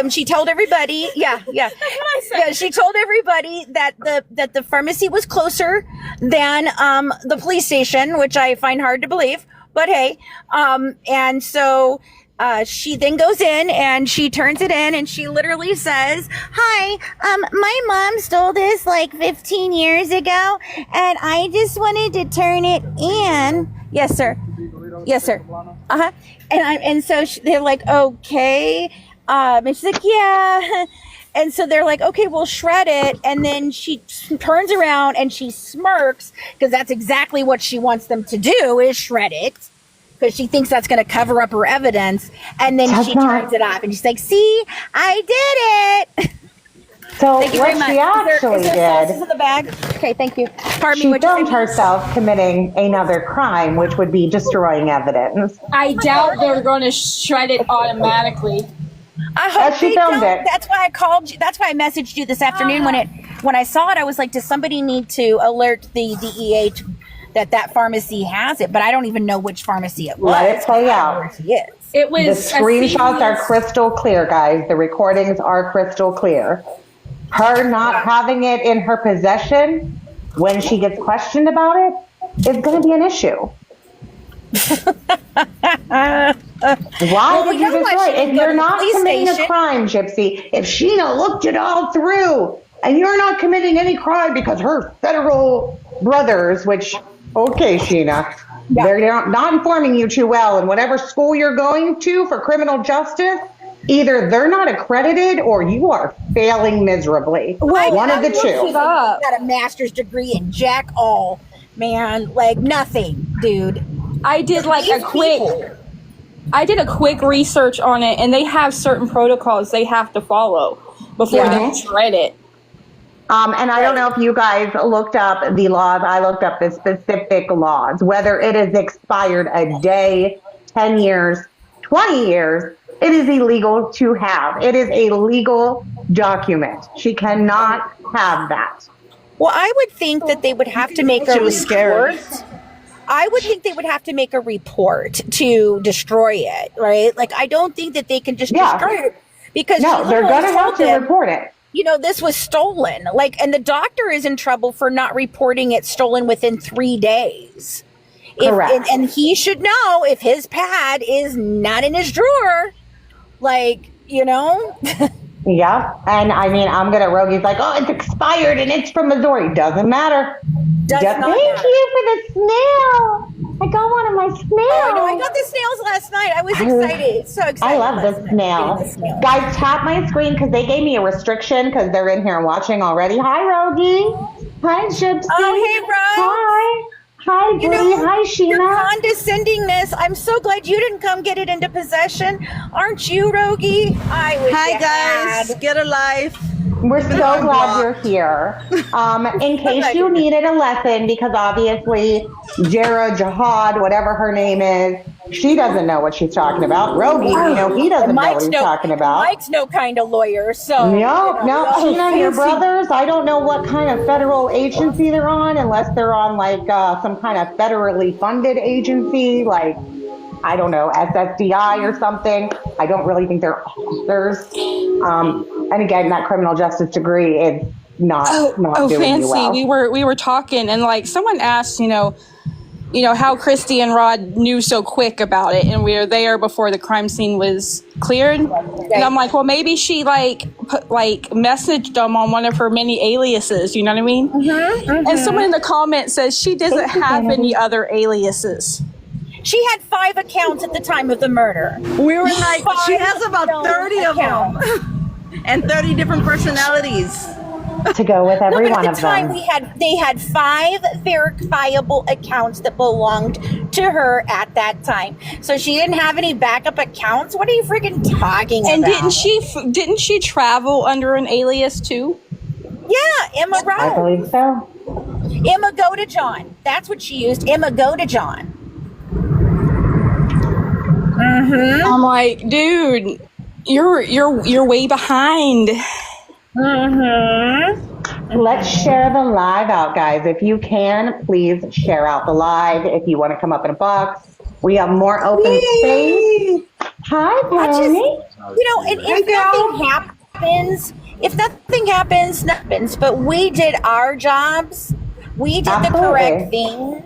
She told everybody, she told everybody that the pharmacy was closer than the police station, which I find hard to believe. But hey, and so she then goes in and she turns it in and she literally says, "Hi, my mom stole this like 15 years ago, and I just wanted to turn it in." Yes, sir. Yes, sir. And so they're like, "Okay." And she's like, "Yeah." And so they're like, "Okay, we'll shred it." And then she turns around and she smirks because that's exactly what she wants them to do, is shred it, because she thinks that's going to cover up her evidence. And then she turns it off and she's like, "See, I did it." So what she actually did, in the bag? Okay, thank you. Pardon me. She filmed herself committing another crime, which would be destroying evidence. I doubt they're going to shred it automatically. I hope she filmed it. That's why I called you. That's why I messaged you this afternoon when I saw it. I was like, does somebody need to alert the DEA that pharmacy has it? But I don't even know which pharmacy it was. Let it play out. It was. The screenshots are crystal clear, guys. The recordings are crystal clear. Her not having it in her possession when she gets questioned about it is going to be an issue. Why would you destroy it? If you're not committing a crime, Gypsy, if Sheena looked it all through and you're not committing any crime because her federal brothers, which, okay, Sheena, they're not informing you too well, and whatever school you're going to for criminal justice, either they're not accredited or you are failing miserably. One of the two. Got a master's degree in jack all, man, like nothing, dude. I did a quick research on it, and they have certain protocols they have to follow before they shred it. And I don't know if you guys looked up the laws. I looked up the specific laws, whether it is expired a day, 10 years, 20 years. It is illegal to have. It is a legal document. She cannot have that. Well, I would think that they would have to make a report. I would think they would have to make a report to destroy it, right? Like, I don't think that they can just destroy it, because they're going to have to report it. You know, this was stolen. Like, and the doctor is in trouble for not reporting it stolen within 3 days. Correct. And he should know if his pad is not in his drawer. Like, you know? Yeah. And I mean, I'm going to Rogi's like, "Oh, it's expired and it's from Missouri." Doesn't matter. Thank you for the snail. I got one of my snails. Oh, no, I got the snails last night. I was excited. So excited. I love the snail. Guys, tap my screen because they gave me a restriction because they're in here watching already. Hi, Rogi. Hi, Gypsy. Oh, hey, Rose. Hi. Hi, Bree. Hi, Sheena. Your condescendingness. I'm so glad you didn't come get it into possession. Aren't you, Rogi? Hi, guys. Get a life. We're so glad you're here. In case you needed a lesson, because obviously Jihad, whatever her name is, she doesn't know what she's talking about. Rogi, he doesn't know what he's talking about. Mike's no kind of lawyer, so. No, Sheena, your brothers, I don't know what kind of federal agency they're on, unless they're on like some kind of federally funded agency, like, I don't know, SSDI or something. I don't really think they're officers. And again, that criminal justice degree is not doing fancy. You well. We were talking, and like someone asked, how Christy and Rod knew so quick about it, and we were there before the crime scene was cleared. And I'm like, well, maybe she messaged them on one of her many aliases. You know what I mean? And someone in the comments says she doesn't have any other aliases. She had 5 accounts at the time of the murder. We were like, she has about 30 of them. And 30 different personalities. To go with every one of them. They had 5 verifiable accounts that belonged to her at that time. So she didn't have any backup accounts. What are you freaking talking about? And didn't she travel under an alias too? Yeah, Emma Rose. I believe so. Emma Go to John. That's what she used. Emma Go to John. I'm like, dude, you're way behind. Let's share the live out, guys. If you can, please share out the live. If you want to come up in a box, we have more open space. Hi, I just, Pony. and if nothing happens, nothing happens. But we did our jobs. We did the correct thing.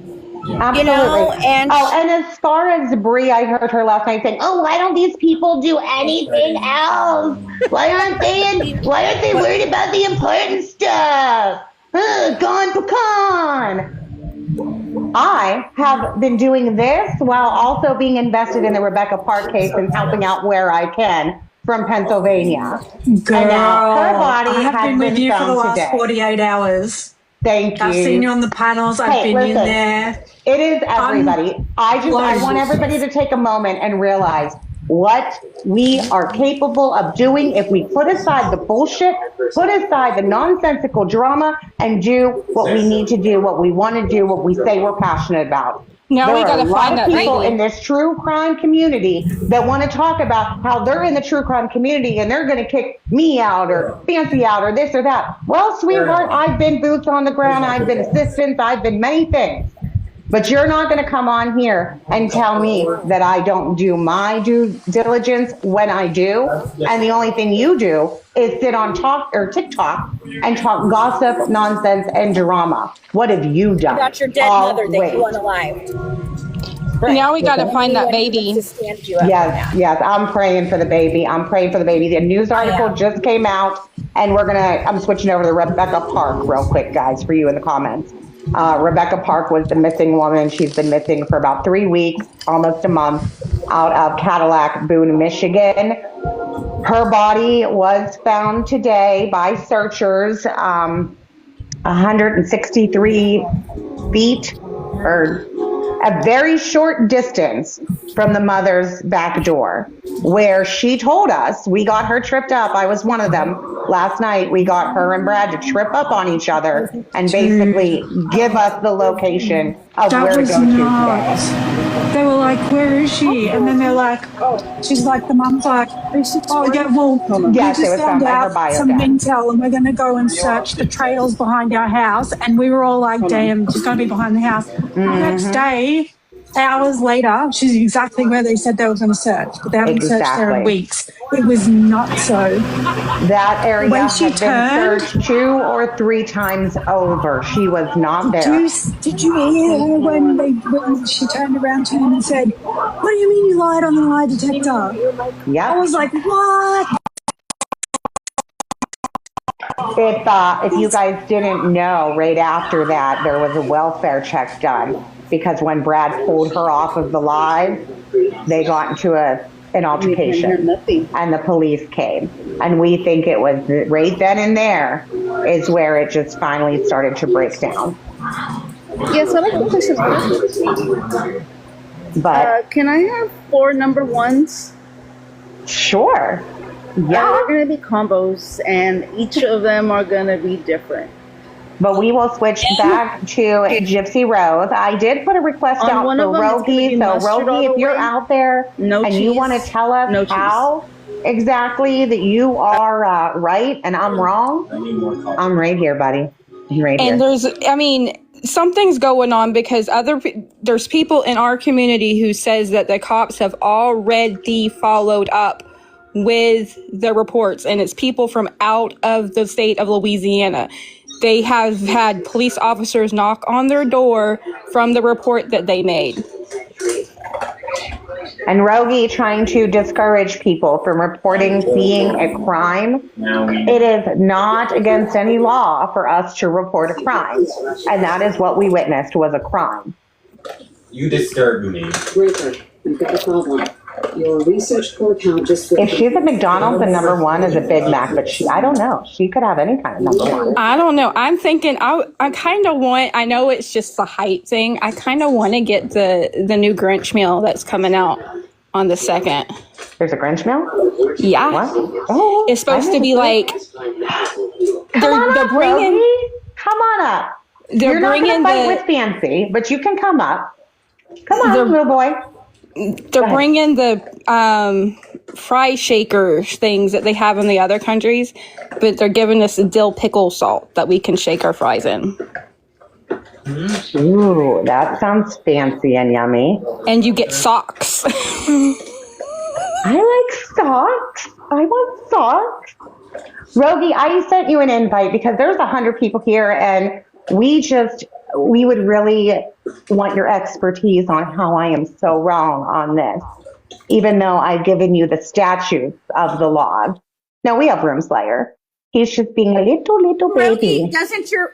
Absolutely. And as far as Bree, I heard her last night saying, "Oh, why don't these people do anything else? Why aren't they worried about the important stuff? Gone pecan." I have been doing this while also being invested in the Rebecca Park case and helping out where I can from Pennsylvania. Girl, and now her body I have has been with you for the found last today. 48 hours. Thank you. I've seen you on the panels. I've been in there. It is everybody. I want everybody to take a moment and realize what we are capable of doing if we put aside the bullshit, put aside the nonsensical drama, and do what we need to do, what we want to do, what we say we're passionate about. Now there we are gotta a lot find of that people lady. in this true crime community that want to talk about how they're in the true crime community and they're going to kick me out or Fancy out or this or that. Well, sweetheart, I've been boots on the ground. I've been assistants. I've been many things. But you're not going to come on here and tell me that I don't do my due diligence when I do. And the only thing you do is sit on TikTok and talk gossip, nonsense, and drama. What have you done? About your dead mother that you unalived. Right. Now we got to find that baby. Yes. I'm praying for the baby. The news article just came out, and I'm switching over to Rebecca Park real quick, guys, for you in the comments. Rebecca Park was the missing woman. She's been missing for about 3 weeks, almost a month, out of Cadillac, Boone, Michigan. Her body was found today by searchers 163 feet, or a very short distance from the mother's back door, where she told us, we got her tripped up. I was one of them. Last night, we got her and Brad to trip up on each other and basically give us the location of where to go to today. They were like, where is she? And then they're like, she's like, the mum's like, oh, yeah, well, yes, we just found out some intel and we're going to go and search the trails behind our house. And we were all like, damn, she's going to be behind the house. The next day, hours later, she's exactly where they said they were going to search, but they haven't searched there in weeks. It was not so. That area had been searched 2 or 3 times over. She was not there. Did you hear her when she turned around to him and said, what do you mean you lied on the lie detector? Yeah. I was like, what? If you guys didn't know, right after that, there was a welfare check done, because when Brad pulled her off of the live, they got into an altercation, and the police came. And we think it was right then and there is where it just finally started to break down. Yes, I like the questions. But can I have 4 number 1s? Sure. Yeah. They're going to be combos, and each of them are going to be different. But we will switch back to Gypsy Rose. I did put a request out for Rogie. So Rogie, if you're out there and you want to tell us how exactly that you are right and I'm wrong, I'm right here, buddy. I'm right here. And something's going on, because there's people in our community who says that the cops have already followed up with the reports, and it's people from out of the state of Louisiana. They have had police officers knock on their door from the report that they made. And Rogie trying to discourage people from reporting seeing a crime. It is not against any law for us to report a crime. And that is what we witnessed, was a crime. You disturb me. Breaker, we've got a problem. Your research core count just... If she's at McDonald's, the number 1 is a Big Mac, but I don't know. She could have any kind of number 1. I don't know. I'm thinking, I kind of want, I know it's just the hype thing. I kind of want to get the new Grinch meal that's coming out on the 2nd. There's a Grinch meal? Yeah. What? Oh, it's supposed to be like, they're bringing... Come on up. You're not going to fight with Fancy, but you can come up. Come on, little boy. They're bringing the fry shaker things that they have in the other countries, but they're giving us a dill pickle salt that we can shake our fries in. Ooh, that sounds fancy and yummy. And you get socks. I like socks. I want socks. Rogie, I sent you an invite because there's 100 people here, and we would really want your expertise on how I am so wrong on this, even though I've given you the statutes of the law. Now we have Room Slayer. He's just being a little baby. Rogie, hasn't your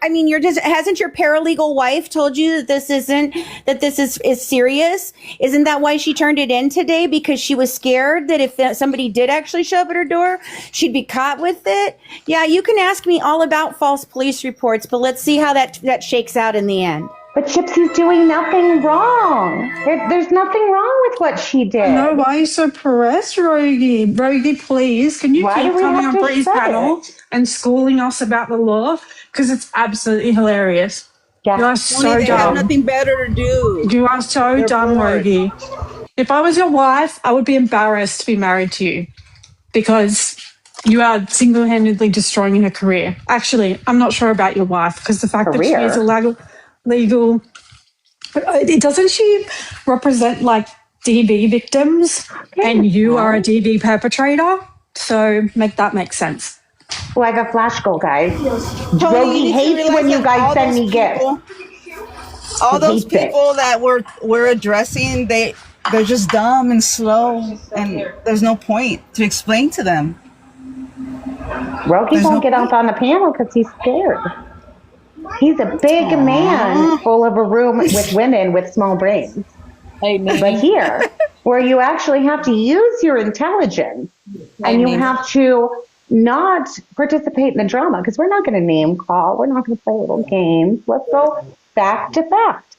paralegal wife told you that this is serious? Isn't that why she turned it in today? Because she was scared that if somebody did actually show up at her door, she'd be caught with it? Yeah, you can ask me all about false police reports, but let's see how that shakes out in the end. But Gypsy's doing nothing wrong. There's nothing wrong with what she did. No, why are you so pressed, Rogie? Rogie, please, can you keep coming on Bree's panel and schooling us about the law? Because it's absolutely hilarious. Yeah. You are so Only they have dumb. nothing better to do. You are so They're dumb, bored. Rogie. If I was your wife, I would be embarrassed to be married to you because you are single-handedly destroying her career. Actually, I'm not sure about your wife because the fact that she is a legal, doesn't she represent like DV victims and you are a DV perpetrator? So make that make sense. Well, I have a flash goal, guys. Tony, Rogie hates when you guys send me gifts. All those hates it. people that we're addressing, they're just dumb and slow, and there's no point to explain to them. Rogie won't get up on the panel because he's scared. He's a big man full of a room with women with small brains. Amen. But here, where you actually have to use your intelligence and you have to not participate in the drama, because we're not going to name call. We're not going to play little games. Let's go fact to fact.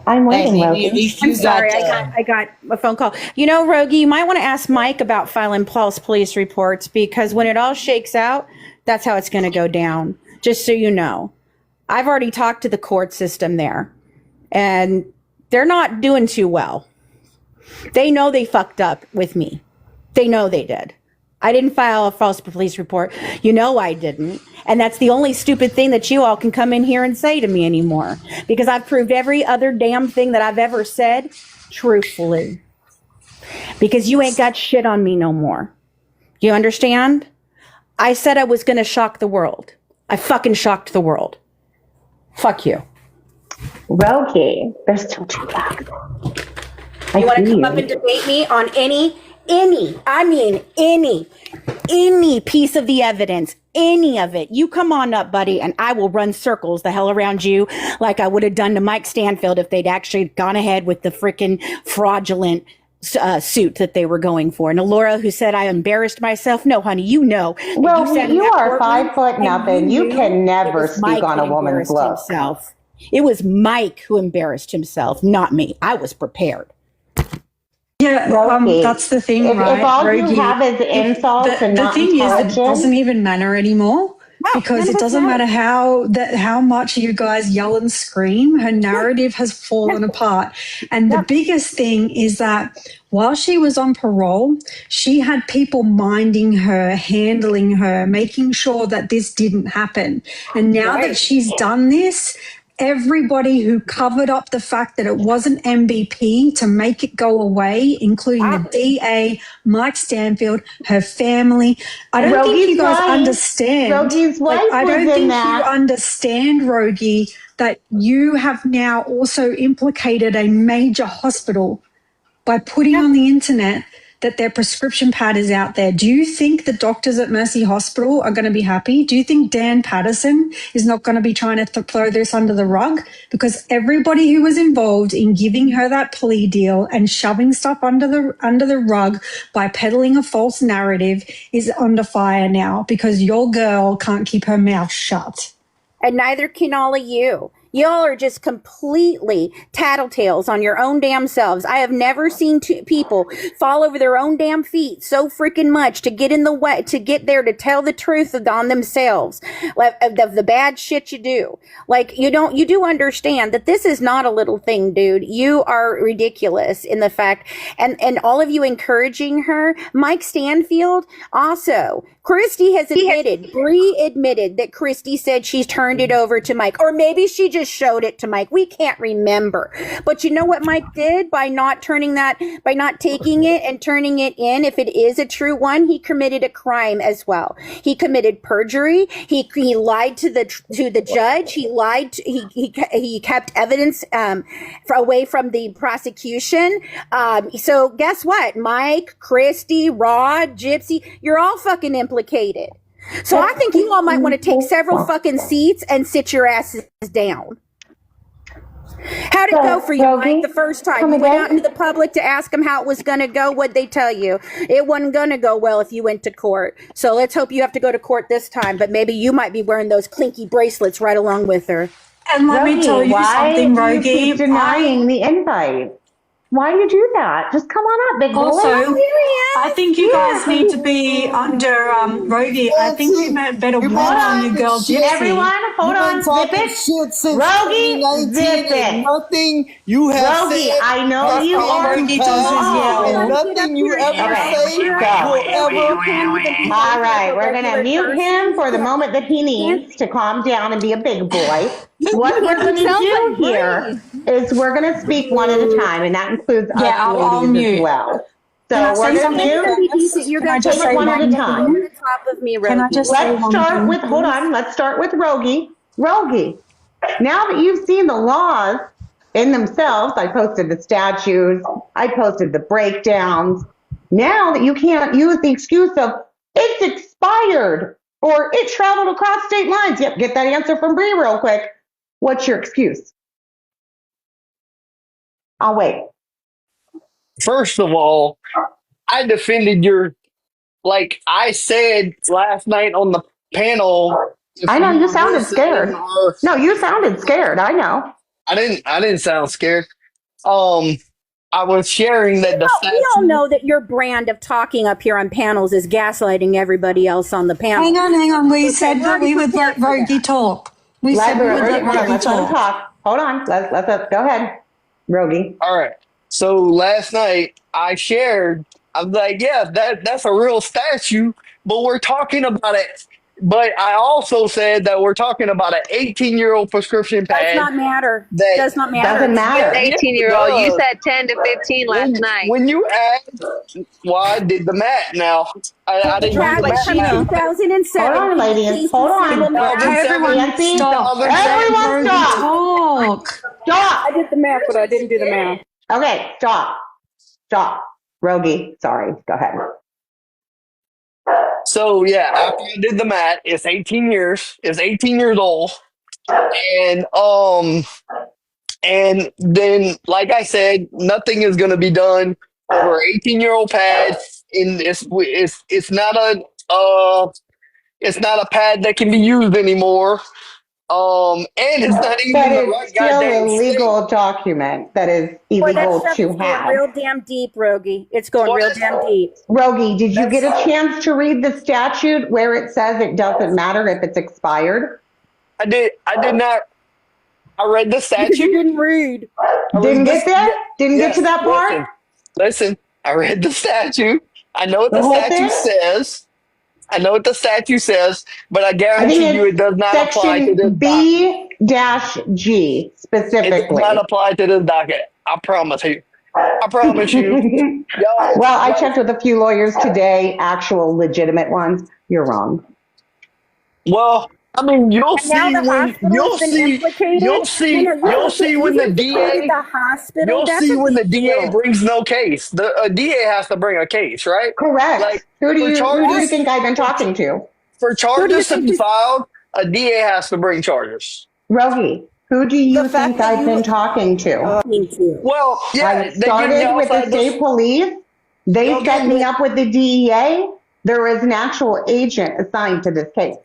I'm waiting, Rogie. I'm sorry, I got a phone call. You know, Rogie, you might want to ask Mike about filing false police reports, because when it all shakes out, that's how it's going to go down. Just so you know, I've already talked to the court system there, and they're not doing too well. They know they fucked up with me. They know they did. I didn't file a false police report. You know I didn't. And that's the only stupid thing that you all can come in here and say to me anymore, because I've proved every other damn thing that I've ever said truthfully. Because you ain't got shit on me no more. You understand? I said I was going to shock the world. I fucking shocked the world. Fuck you. Rogie, there's still 2 facts. You want to come up and debate me on any piece of the evidence, any of it. You come on up, buddy, and I will run circles the hell around you like I would have done to Mike Stanfield if they'd actually gone ahead with the freaking fraudulent suit that they were going for. And Laura, who said I embarrassed myself. No, honey, you know. Well, you are 5 foot nothing. You can never speak on a woman's look. It was Mike who embarrassed himself, not me. I was prepared. Yeah, that's the thing, right? If all Rogie, you have is insults and not the thing is, it intelligence, doesn't even matter anymore. Because it doesn't matter how much you guys yell and scream, her narrative has fallen apart. And the biggest thing is that while she was on parole, she had people minding her, handling her, making sure that this didn't happen. And now that she's done this, everybody who covered up the fact that it wasn't MVP to make it go away, including the DA, Mike Stanfield, her family. I don't think you guys understand. Rogie's wife I don't was in think that. you understand, Rogie, that you have now also implicated a major hospital by putting on the internet that their prescription pad is out there. Do you think the doctors at Mercy Hospital are going to be happy? Do you think Dan Patterson is not going to be trying to throw this under the rug? Because everybody who was involved in giving her that plea deal and shoving stuff under the rug by peddling a false narrative is under fire now, because your girl can't keep her mouth shut. And neither can all of you. Y'all are just completely tattletales on your own damn selves. I have never seen people fall over their own damn feet so freaking much to get in the way, to get there to tell the truth on themselves of the bad shit you do. Like, you do understand that this is not a little thing, dude. You are ridiculous in the fact, and all of you encouraging her. Mike Stanfield also. Christy has admitted, Bree admitted that Christy said she's turned it over to Mike. Or maybe she just just showed it to Mike. We can't remember. But you know what Mike did by not taking it and turning it in? If it is a true one, he committed a crime as well. He committed perjury. He lied to the judge. He lied. He kept evidence away from the prosecution. So guess what? Mike, Christy, Rod, Gypsy, you're all fucking implicated. So I think you all might want to take several fucking seats and sit your asses down. How'd it go for you, Mike, the first time? You went out into the public to ask them how it was going to go. What'd they tell you? It wasn't going to go well if you went to court. So let's hope you have to go to court this time. But maybe you might be wearing those clinky bracelets right along with her. And let me tell you something, Why do you Rogie. keep denying the invite? Why do you do that? Just come on up, big boy. Also, I think you guys need to be under Rogie. I think you better warn on your girl Gypsy. Everyone, hold on, zip it. Rogie, zip it. Nothing you have Rogie, said. I know you are. Rogie does And nothing you ever say will ever. All right, we're going to mute him for the moment that he needs to calm down and be a big boy. What we're going to do here is we're going to speak one at a time, and that includes us I'll ladies mute. as well. So we're going to You're going to just take say one at a one time. thing? Over the top of me, Rogie. Can I just say Let's one start thing, with, hold please? on, let's start with Rogie. Rogie, now that you've seen the laws in themselves, I posted the statutes, I posted the breakdowns. Now that you can't use the excuse of it's expired or it traveled across state lines. Yep, get that answer from Bree real quick. What's your excuse? I'll wait. First of all, I defended like I said last night on the panel. I know you were sounded scared. listening, No, you sounded scared. I know. I didn't sound scared. I was sharing that the We all know that your brand of talking up here on panels is gaslighting everybody else on the panel. Hang on. We said that we would let Rogie talk. We said we would let Rogie Let's let him talk. talk. Hold on. Let's go ahead, Rogie. All right. So last night I shared, I was like, yeah, that's a real statue, but we're talking about it. But I also said that we're talking about an 18-year-old prescription pad. Does not matter. That Does not matter. Doesn't matter. 18-year-old. You said 10 to 15 last night. When you asked, well, I did the math now. I didn't do the math From now. 2007. Hold on, ladies. Hold on. Everyone Nancy, stop. Everyone stop. Talk. Stop. I did the math, but I didn't do the math. Okay, stop. Rogie, sorry. Go ahead. So yeah, after I did the math, it's 18 years. It's 18 years old, and then like I said, nothing is going to be done over 18-year-old pad. And it's not a pad that can be used anymore. And it's not even But the it's right still goddamn a legal document that is Boy, that illegal stuff to is going have. real damn deep, Rogie. It's going real damn deep. Rogie, did you get a chance to read the statute where it says it doesn't matter if it's expired? I did not. I read the statute. You didn't read. Didn't get there? Didn't get to that part? Listen, I read the statute. I know what The the whole statute thing? says. I know what the statute says, but I I think guarantee you it it's does not apply to this docket. B-G It does specifically. not apply to this docket. I promise you. I promise you. Well, I checked with a few lawyers today, actual legitimate ones. You're wrong. Well, I mean, you'll see Now the when hospital has been implicated. you'll see when the DA The hospital. you'll That's see a when the big DA deal. brings no case. The DA has to bring a case, right? Correct. Like, who do you charges- think I've been talking to? For charges to think be is- filed, a DA has to bring charges. Rogie, who do you The fact think that I've been talking to? Thank you. Well, yeah, I they give me started with the outside state police. They They'll set give me me- up with the DEA. There is an actual agent assigned to this case.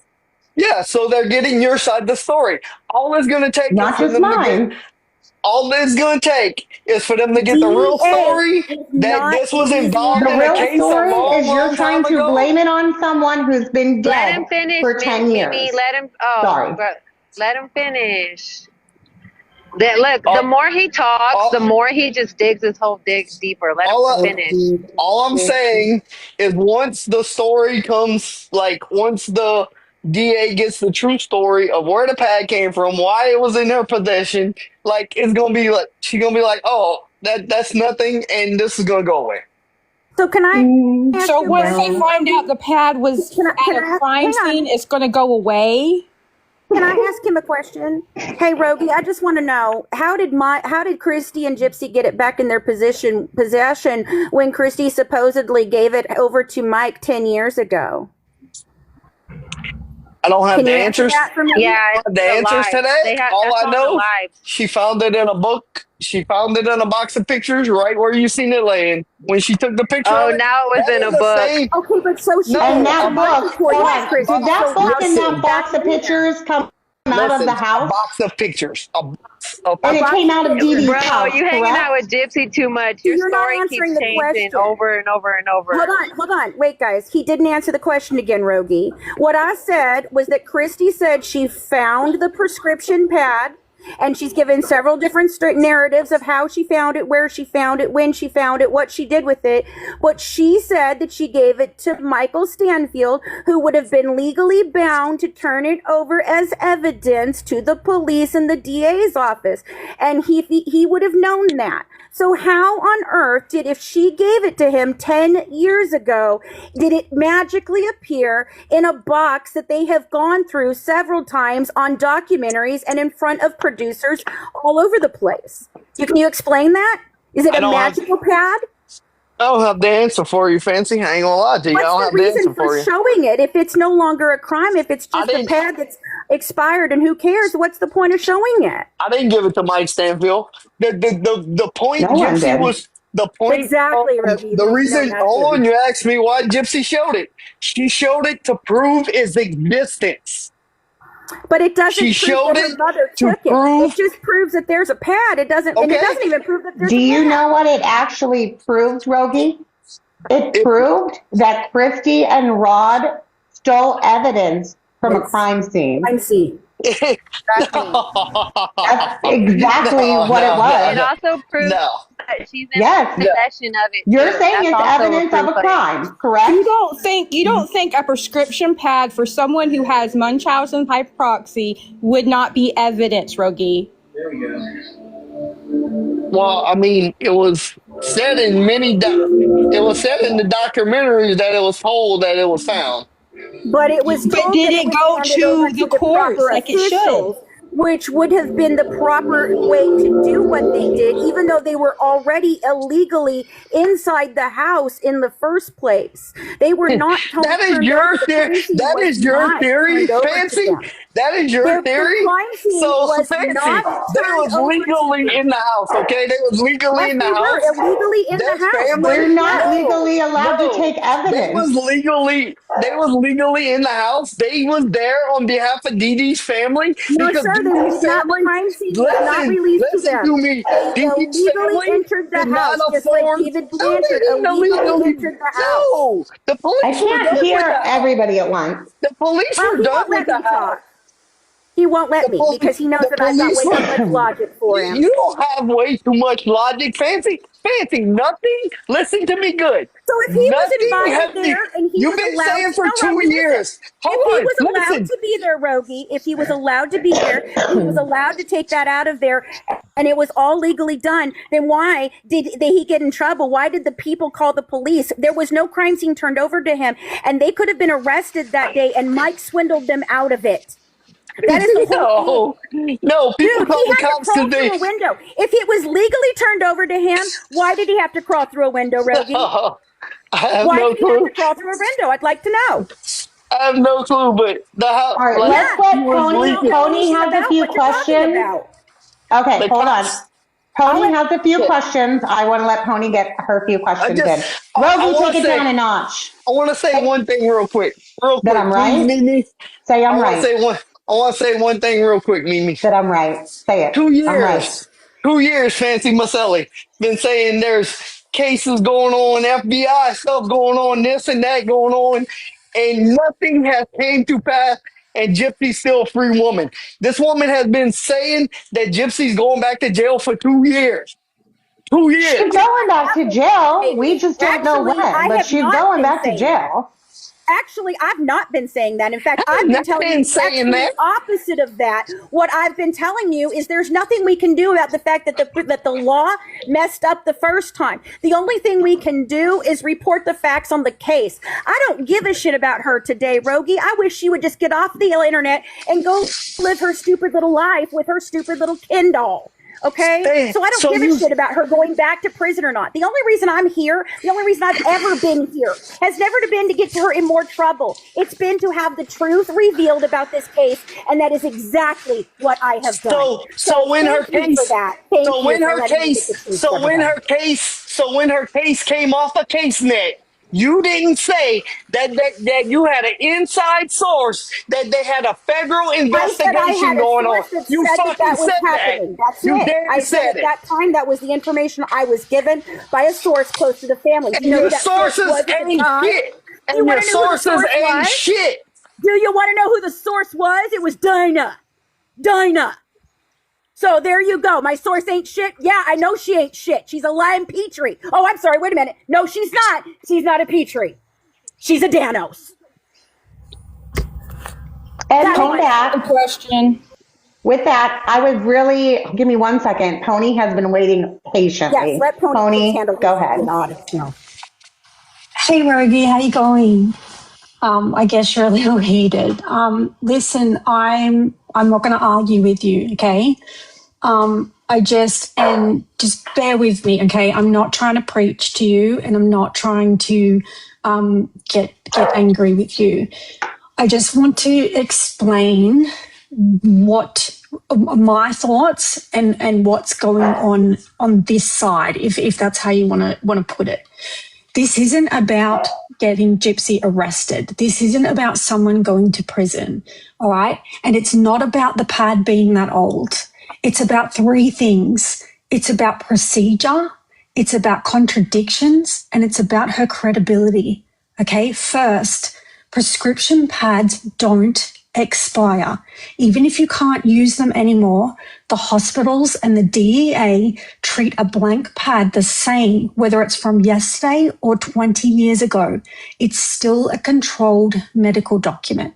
Yeah, so they're getting your side of the story. All it's going to take Not is for just them to mine. get, all it's going to take is for them to get the real DA story is that not this was using involved The in a real case story a long, is you're long trying time to ago. blame it on someone who's been Let dead him finish. for 10 years. Let him. Oh, Sorry. but let him finish. Look, the All- more he talks, all- the more he just digs his hole deeper. Let all him I- finish. All I'm saying is once the story comes, like once the DA gets the true story of where the pad came from, why it was in her possession, like it's gonna be like she's gonna be like, oh, that's nothing, and this is gonna go away. So can I ask So you a once they question? find out the pad was Can at I a crime hang on. scene, it's going to go away. Can I ask him a question? Hey, Rogie, I just want to know how did Christy and Gypsy get it back in their possession when Christy supposedly gave it over to Mike 10 years ago? I don't have Can the you answer answers. that for me? Yeah, I don't have the the answers to live. that. They have All that's I on the know, live. she found it in a book. She found it in a box of pictures, right where you seen it laying. When she took the picture Oh, of it, now it was that in is a the book. same. Okay, but so she No, And gave it to that Mike book, before hold you, on, Christy. did that So book how and did that it box back of in there? pictures come out of listen, the a house? box of pictures, a box of And A it box came of out of Dee pictures. Dee's Bro, house, you hanging out correct? with Gypsy too much. So Your you're not story answering keeps the changing question. over and over and over. Hold on. Wait, guys. He didn't answer the question again, Rogie. What I said was that Christy said she found the prescription pad, and she's given several different narratives of how she found it, where she found it, when she found it, what she did with it. But she said that she gave it to Michael Stanfield, who would have been legally bound to turn it over as evidence to the police and the DA's office. And he would have known that. So how on earth did, if she gave it to him 10 years ago, did it magically appear in a box that they have gone through several times on documentaries and in front of producers all over the place? Can you explain that? Is it I a don't have. magical pad? I don't have the answer for you, Fancy. I ain't gonna lie to you. I What's don't the have the reason answer for for you. showing it if it's no longer a crime, if it's I just a didn't. pad that's expired and who cares? What's the point of showing it? I didn't give it to Mike Stanfield. The point No one Gypsy did. was the point of Exactly, Rogie. the No, reason. that's Hold it. on, you asked me why Gypsy showed it. She showed it to prove its existence. But it doesn't She prove showed that her it mother to took it. It prove. just proves that there's a pad. It doesn't, and it Okay, doesn't even prove that there's Do a you pad. know what it actually proved, Rogie? It it. proved that Christy and Rod stole evidence from a crime scene. I'm seeing. Exactly. That's exactly No, what it no, no, It was. no, also proves no, that she's in Yes, no. possession of it you're too. saying That's it's also a evidence of proof a of it. crime, You correct? don't think a prescription pad for someone who has Munchausen by proxy would not be evidence, Rogie? There we go. Well, I mean, it was said in it was said in the documentaries that it was told that it was found. But it was But told did that it it was go handed over to to the the courts proper like it should? officials, which would have been the proper way to do what they did, even though they were already illegally inside the house in the first place. They were not That is turned your over. The theory. crime scene That was is your not theory, turned over to Fancy. them. That is your The theory. crime scene So was Fancy, not they turned was over to legally them. in the house. Okay, they was legally Yes, in the they were house. illegally in Their the house. family. They're not Yes. legally allowed to No, take evidence. they was legally in the house. They was there on behalf of Dee Dee's family No, because sir, Dee they Dee's did not. The family, crime scene was not released to listen to them. me. They Dee Dee's illegally family entered the could not house, just like afford. David No, Blanchard they didn't illegally illegally. entered the house. No, the I police were can't done with hear the house. everybody at once. The police Well, were he done won't with let the me house. talk. He won't let me because he knows The that I've got police way were. too much logic for him. You don't have way too much logic, Fancy. Nothing. Listen to me good. So if he was Nothing invited has me. there and he You've was been allowed saying to, for no, 2 Rogie, listen. years. If he Hold on. was allowed Listen. to be there, Rogie, if he was allowed to be there, and he was allowed to take that out of there, and it was all legally done, then why did he get in trouble? Why did the people call the police? There was no crime scene turned over to him, and they could have been arrested that day, and Mike swindled them out of it. That is the whole thing. No. People Dude, call he the had to cops crawl because through a window. If it was legally turned over to him, why did he have to crawl through a window, Rogie? I have Why no did he have clue. to crawl through a window? I'd like to know. I have no clue, but the house. All right, Like, let's Yeah, let he was you Pony. don't leaking. know Pony anything has a about few what you're talking questions. about. Okay, The hold on. cops. Pony has a few Yeah. questions. I want to let Pony get her few questions in. I Rogie, want take to it say. down a notch. I want to say one thing real quick. That I'm Please, right. Mimi. Say I I'm want to right. say one. I want to say one thing real quick, Mimi. That I'm right. Say it. 2 I'm right. years. 2 years, Fancy Maselli. Been saying there's cases going on, FBI stuff going on, this and that going on, and nothing has came to pass. And Gypsy's still a free woman. This woman has been saying that Gypsy's going back to jail for 2 years. 2 years. She's going back to jail. We just don't know Actually, I when, but have she's not going been back to saying that. jail. Actually, I've not been saying that. In fact, I've been telling you exactly the opposite of that. What I've been telling you is there's nothing we can do about the fact that the law messed up the first time. The only thing we can do is report the facts on the case. I don't give a shit about her today, Rogie. I wish she would just get off the internet and go live her stupid little life with her stupid little Ken doll. Okay? So I don't give a shit about her going back to prison or not. The only reason I'm here, the only reason I've ever been here, has never been to get her in more trouble. It's been to have the truth revealed about this case, and that is exactly what I have done. So when her case came off of CaseNet, you didn't say that you had an inside source, that they had a federal investigation going on. You fucking said that. That's it. I said at that time that was the information I was given by a source close to the family. And your sources ain't shit. And your sources ain't shit. Do you want to know who the source was? It was Dinah. Dinah. So there you go. My source ain't shit. Yeah, I know she ain't shit. She's a lying Petrie. Oh, I'm sorry. Wait a minute. No, she's not. She's not a Petrie. She's a Danos. And come back. Question. With that, I would really give me 1 second. Pony has been waiting patiently. Yes, let Pony handle. Go ahead. Hey, Rogie, how you going? I guess you're a little heated. Listen, I'm not going to argue with you, okay? Just bear with me, okay? I'm not trying to preach to you, and I'm not trying to get angry with you. I just want to explain what my thoughts and what's going on this side, if that's how you want to put it. This isn't about getting Gypsy arrested. This isn't about someone going to prison, all right? And it's not about the pad being that old. It's about three things. It's about procedure, it's about contradictions, and it's about her credibility, okay? First, prescription pads don't expire. Even if you can't use them anymore, the hospitals and the DEA treat a blank pad the same, whether it's from yesterday or 20 years ago. It's still a controlled medical document.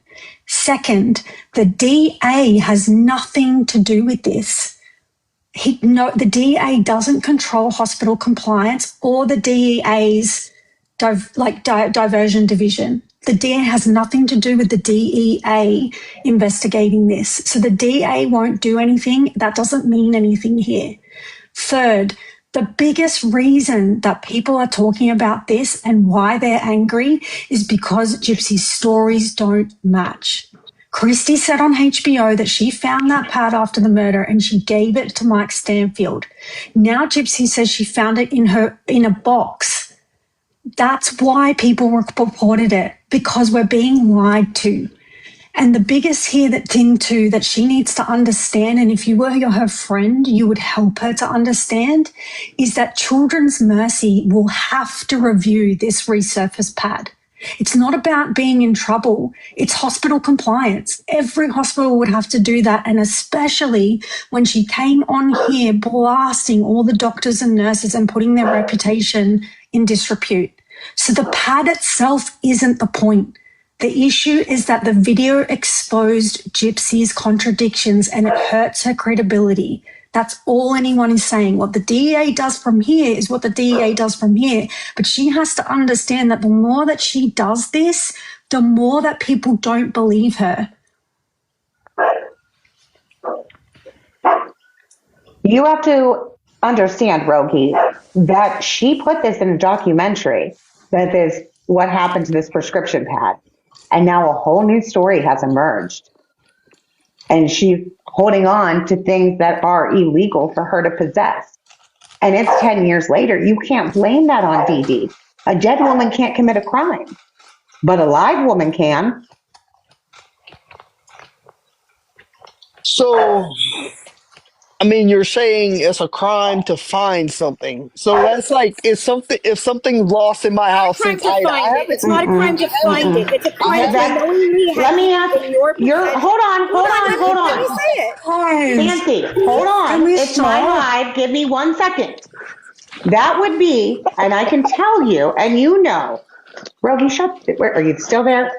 Second, the DA has nothing to do with this. The DA doesn't control hospital compliance or the DEA's diversion division. The DA has nothing to do with the DEA investigating this. So the DA won't do anything. That doesn't mean anything here. Third, the biggest reason that people are talking about this and why they're angry is because Gypsy's stories don't match. Christy said on HBO that she found that pad after the murder and she gave it to Mike Stanfield. Now Gypsy says she found it in a box. That's why people reported it, because we're being lied to. And the biggest thing too that she needs to understand, and if you were her friend, you would help her to understand, is that Children's Mercy will have to review this resurfaced pad. It's not about being in trouble. It's hospital compliance. Every hospital would have to do that, and especially when she came on here blasting all the doctors and nurses and putting their reputation in disrepute. So the pad itself isn't the point. The issue is that the video exposed Gypsy's contradictions and it hurts her credibility. That's all anyone is saying. What the DEA does from here is what the DEA does from here. But she has to understand that the more that she does this, the more that people don't believe her. You have to understand, Rogie, that she put this in a documentary, that is what happened to this prescription pad. And now a whole new story has emerged. And she's holding on to things that are illegal for her to possess. And it's 10 years later. You can't blame that on Dee Dee. A dead woman can't commit a crime, but a live woman can. So, I mean, you're saying it's a crime to find something. So that's like if something's lost in my house since it's not a crime to find it. It's a crime to knowingly let me ask hold on. Nancy, hold on. It's my live. Give me 1 second. That would be, and I can tell you, and you know, Rogie, where are you still there?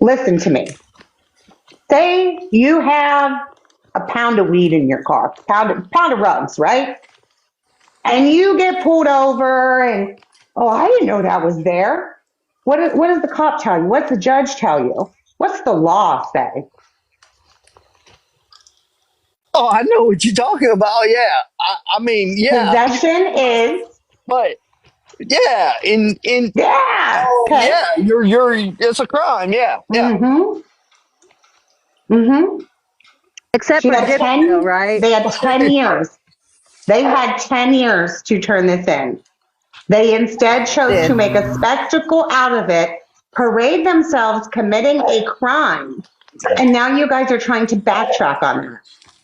Listen to me. Say you have a pound of weed in your car, pound of rugs, right? And you get pulled over and, oh, I didn't know that was there. What does the cop tell you? What's the judge tell you? What's the law say? Oh, I know what you're talking about. Yeah, I mean, yeah, Possession is, but yeah, in yeah, oh okay. yeah, you're it's a crime. Yeah, yeah. Mm-hmm. Mm-hmm. Except She for had Gypsy, though, 10, right? they had 10 years. They had 10 years to turn this in. They instead chose to Did. make a spectacle out of it, parade themselves committing a crime, and now you guys are trying to backtrack on that.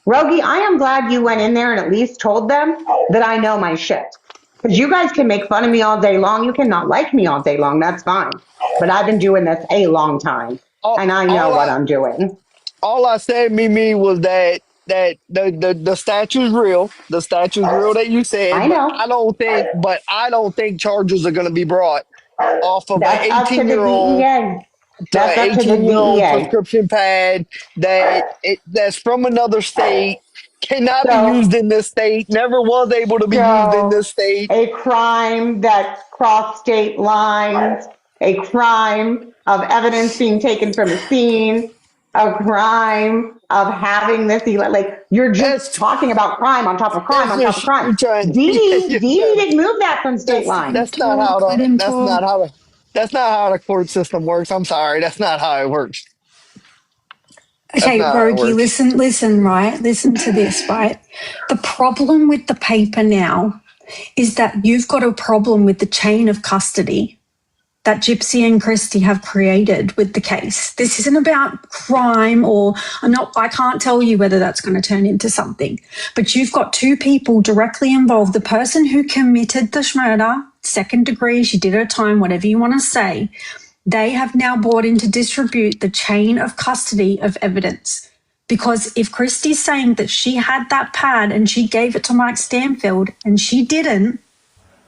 Rogie, I am glad you went in there and at least told them that I know my shit. Because you guys can make fun of me all day long. You cannot like me all day long. That's fine. But I've been doing this a long time, All, and I know all what I I'm doing. all I said, Mimi, was that the statue's real. The statue's real that you said, I but know. I don't think charges are going to be brought off of an That's up to 18 the year old DEA. to an That's up to the 18-year-old DEA. prescription pad that's from another state, cannot be So used in this state, never was able to be used in So, this state. a crime that crossed state lines, a crime of evidence being taken from a scene, a crime of having this, like, you're just That's talking about crime on top of crime that's on top of just crime. you trying. Dee You're Dee trying to, didn't move that from state lines. that's not how Let him talk. that's not how the court system works. I'm sorry, that's not how it works. That's Okay, not how it Rogie, works. listen, right? Listen to this, right? The problem with the paper now is that you've got a problem with the chain of custody that Gypsy and Christy have created with the case. This isn't about crime or I can't tell you whether that's going to turn into something, but you've got two people directly involved. The person who committed the murder, second degree, she did her time, whatever you want to say, they have now brought in to distribute the chain of custody of evidence. Because if Christy's saying that she had that pad and she gave it to Mike Stanfield and she didn't,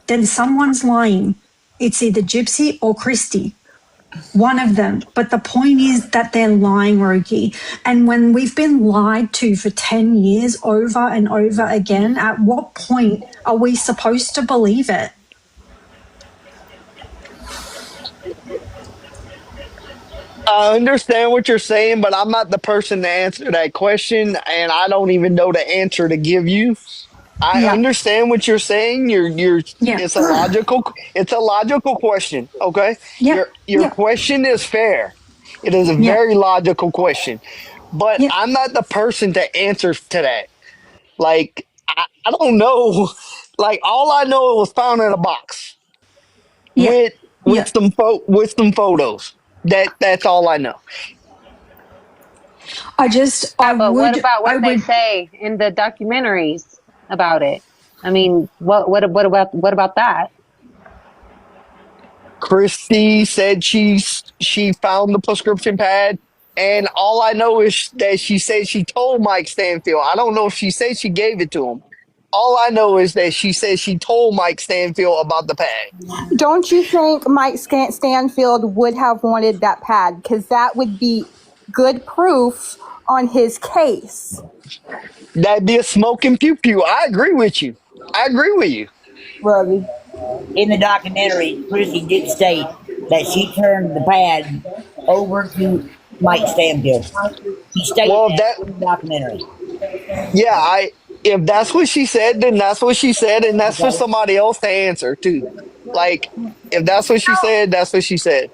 then someone's lying. It's either Gypsy or Christy, one of them. But the point is that they're lying, Rogie. And when we've been lied to for 10 years over and over again, at what point are we supposed to believe it? I understand what you're saying, but I'm not the person to answer that question, and I don't even know the answer to give you. I Yeah, understand what you're saying. yeah, it's a logical question. Okay, yeah, your yeah, question is fair. It is a yeah, very logical question, but yeah, I'm not the person to answer to that. Like I don't know. Like all I know, it was found in a box yeah, with yeah. with some photos. That's all I know. I Yeah, but what about I what they would, say in the documentaries about it? I mean, what about that? Christy said she found the prescription pad, and all I know is that she said she told Mike Stanfield. I don't know if she said she gave it to him. All I know is that she said she told Mike Stanfield about the pad. Don't you think Mike Stanfield would have wanted that pad? Because that would be good proof on his case. That'd be a smoking pew pew. I agree with you. I agree with you. Brother, in the documentary, Chrissy did state that she turned the pad over to Mike Stanfield. He stated Well, that that in the documentary. yeah, I if that's what she said, then that's what she said, and that's for Okay. somebody else to answer too. Like if that's what she said, that's what she said.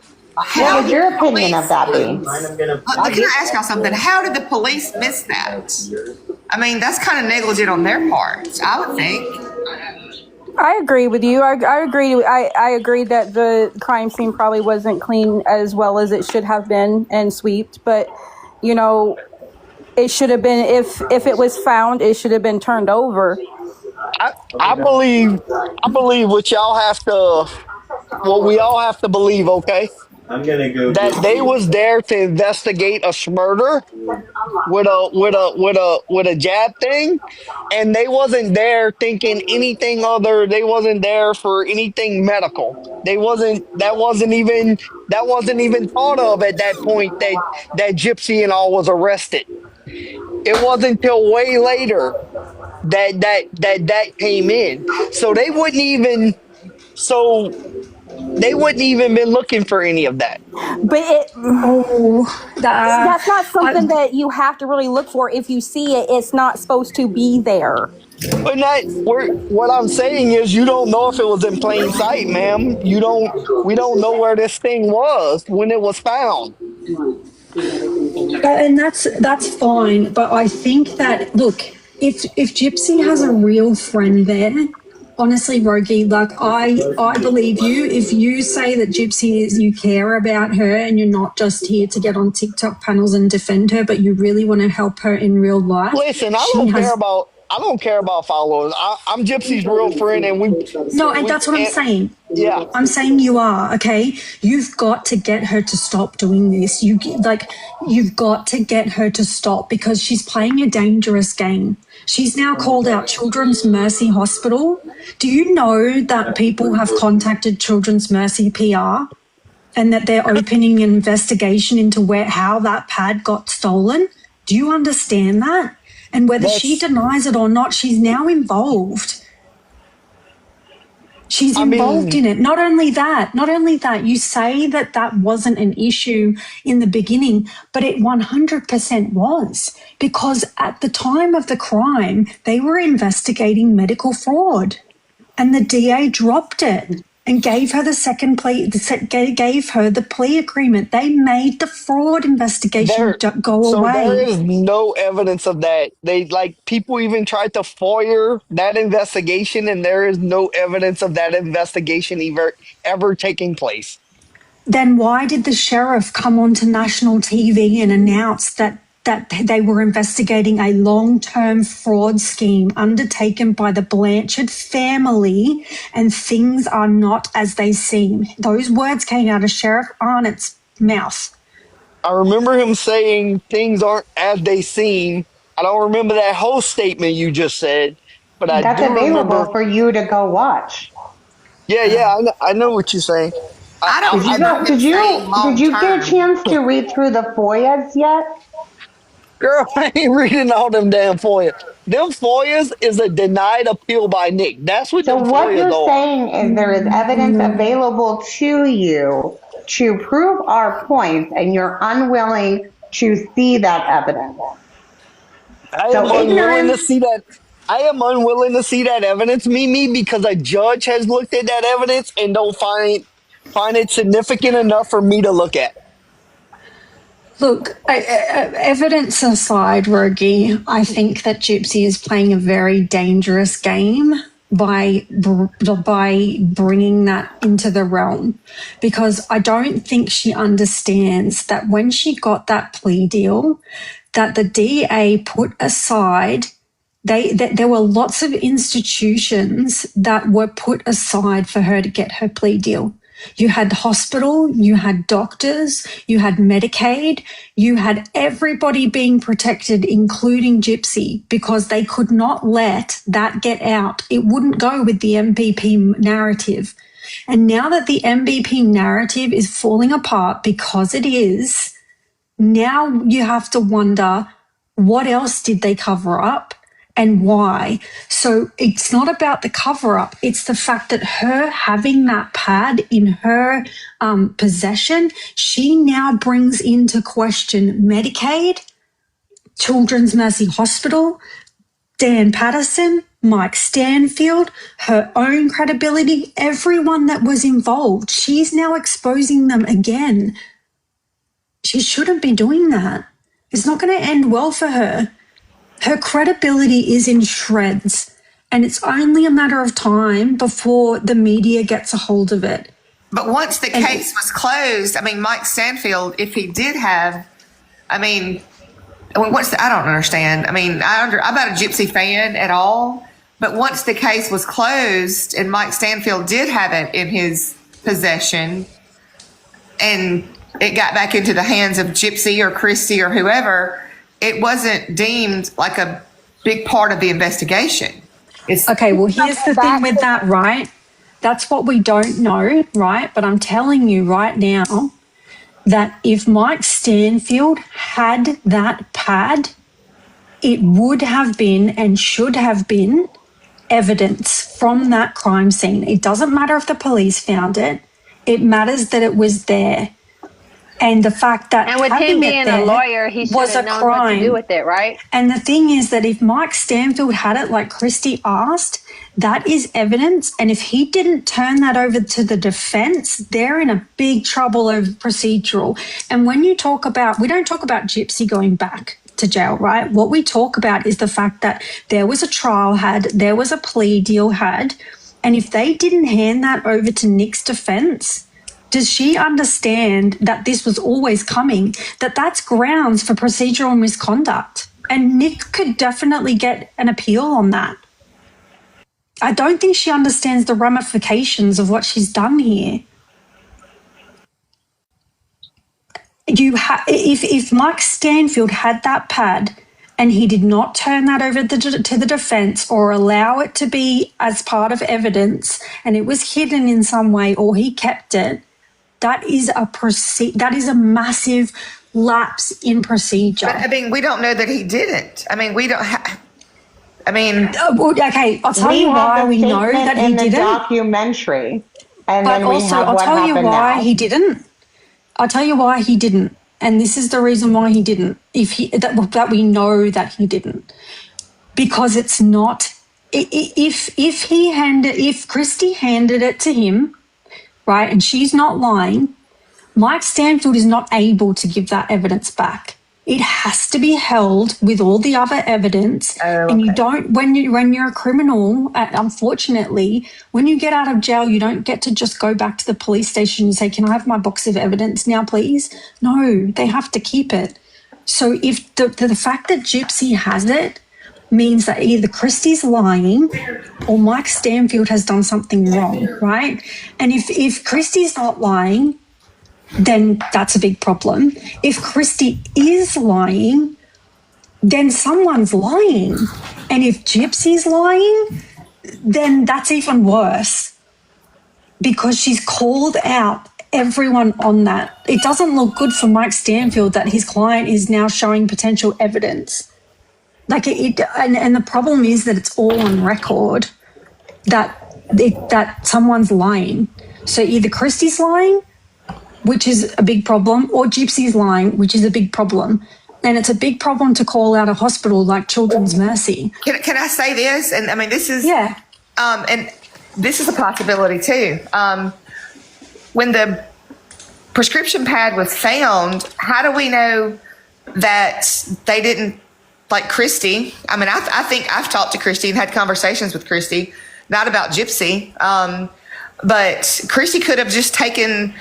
What How would did your the opinion of police? that be? Can I ask y'all something? How did the police miss that? I mean, that's kind of negligent on their part. I would think. I agree with you. I agree. I agree that the crime scene probably wasn't clean as well as it should have been and swept. But you know, it should have been if it was found, it should have been turned over. I I believe I believe what y'all have to what we all have to believe. Okay, I'm gonna go that get they you. was there to investigate a murder with a jab thing, and they wasn't there thinking anything other. They wasn't there for anything medical. They wasn't. That wasn't even thought of at that point. That Gypsy and all was arrested. It wasn't until way later that came in. So they wouldn't even. So they wouldn't even been looking for any of that. But that, that's not something that you have to really look for. If you see it, it's not supposed to be there. But what I'm saying is, you don't know if it was in plain sight, ma'am. We don't know where this thing was when it was found. and that's fine. But I think that, look, if Gypsy has a real friend there, honestly, Rogie, like I believe you. If you say that Gypsy is, you care about her and you're not just here to get on TikTok panels and defend her, but you really want to help her in real life. Listen, I don't care about followers. I'm Gypsy's real friend, and and that's what I'm saying. Yeah, I'm saying you are, okay? You've got to get her to stop doing this. You've got to get her to stop, because she's playing a dangerous game. She's now called out Children's Mercy Hospital. Do you know that people have contacted Children's Mercy PR and that they're opening an investigation into how that pad got stolen? Do you understand that? And whether she denies it or not, she's now involved. She's involved in it. Not only that, you say that wasn't an issue in the beginning, but it 100% was, because at the time of the crime, they were investigating medical fraud, and the DA dropped it and gave her the second plea, gave her the plea agreement. They made the fraud investigation go away. So there is no evidence of that. People even tried to foil that investigation, and there is no evidence of that investigation ever taking place. Then why did the sheriff come onto national TV and announce that they were investigating a long-term fraud scheme undertaken by the Blanchard family, and things are not as they seem? Those words came out of Sheriff Arnott's mouth. I remember him saying things aren't as they seem. I don't remember that whole statement you just said, but that's available for you to go watch. Yeah, I know what you're saying. Did you get a chance to read through the FOIAs yet? Girl, I ain't reading all them damn FOIAs. Them FOIAs is a denied appeal by Nick. That's what. So what you're saying is there is evidence available to you to prove our points, and you're unwilling to see that evidence. I am unwilling to see that. I am unwilling to see that evidence, Mimi, because a judge has looked at that evidence and don't find it significant enough for me to look at. Look, evidence aside, Rogie, I think that Gypsy is playing a very dangerous game by bringing that into the realm, because I don't think she understands that when she got that plea deal, that the DA put aside, there were lots of institutions that were put aside for her to get her plea deal. You had the hospital, you had doctors, you had Medicaid, you had everybody being protected, including Gypsy, because they could not let that get out. It wouldn't go with the MPP narrative. And now that the MPP narrative is falling apart, because it is, now you have to wonder, what else did they cover up? And why? So it's not about the cover up. It's the fact that her having that pad in her possession, she now brings into question Medicaid, Children's Mercy Hospital, Dan Patterson, Mike Stanfield, her own credibility, everyone that was involved. She's now exposing them again. She shouldn't be doing that. It's not going to end well for her. Her credibility is in shreds, and it's only a matter of time before the media gets a hold of it. But once the case was closed, Mike Stanfield, if he did have, I don't understand. I'm not a Gypsy fan at all, but once the case was closed and Mike Stanfield did have it in his possession, and it got back into the hands of Gypsy or Christy or whoever, it wasn't deemed like a big part of the investigation. Okay, well, here's the thing with that, right? That's what we don't know, right? But I'm telling you right now that if Mike Stanfield had that pad, it would have been and should have been evidence from that crime scene. It doesn't matter if the police found it. It matters that it was there. And the fact that and with him being a lawyer, he should have known what to do with it, right? And the thing is that if Mike Stanfield had it like Christy asked, that is evidence. And if he didn't turn that over to the defense, they're in a big trouble over procedural. And when you talk about, we don't talk about Gypsy going back to jail, right? What we talk about is the fact that there was a trial had, there was a plea deal had, and if they didn't hand that over to Nick's defense, does she understand that this was always coming, that that's grounds for procedural misconduct? And Nick could definitely get an appeal on that. I don't think she understands the ramifications of what she's done here. If Mike Stanfield had that pad and he did not turn that over to the defense or allow it to be as part of evidence and it was hidden in some way or he kept it, that is a massive lapse in procedure. But, I mean, we don't know that he didn't. I mean, we don't okay, I'll tell you why we know that he didn't. Documentary. And but then we also, have I'll what tell you happened why now. he didn't. I'll tell you why he didn't. And this is the reason why he didn't. That we know that he didn't. Because it's not, if Christy handed it to him, right, and she's not lying, Mike Stanfield is not able to give that evidence back. It has to be held with all the other evidence. And you don't, when you're a criminal, unfortunately, when you get out of jail, you don't get to just go back to the police station and say, can I have my box of evidence now, please? No, they have to keep it. So if the fact that Gypsy has it means that either Christy's lying or Mike Stanfield has done something wrong, right? And if Christy's not lying, then that's a big problem. If Christy is lying, then someone's lying. And if Gypsy's lying, then that's even worse because she's called out everyone on that. It doesn't look good for Mike Stanfield that his client is now showing potential evidence. And the problem is that it's all on record that someone's lying. So either Christy's lying, which is a big problem, or Gypsy's lying, which is a big problem. And it's a big problem to call out a hospital like Children's Mercy. Can I say this? And I mean, this is, and this is a possibility too. When the prescription pad was found, how do we know that they didn't, like Christy? I mean, I think I've talked to Christy and had conversations with Christy, not about Gypsy, but Christy could have just taken,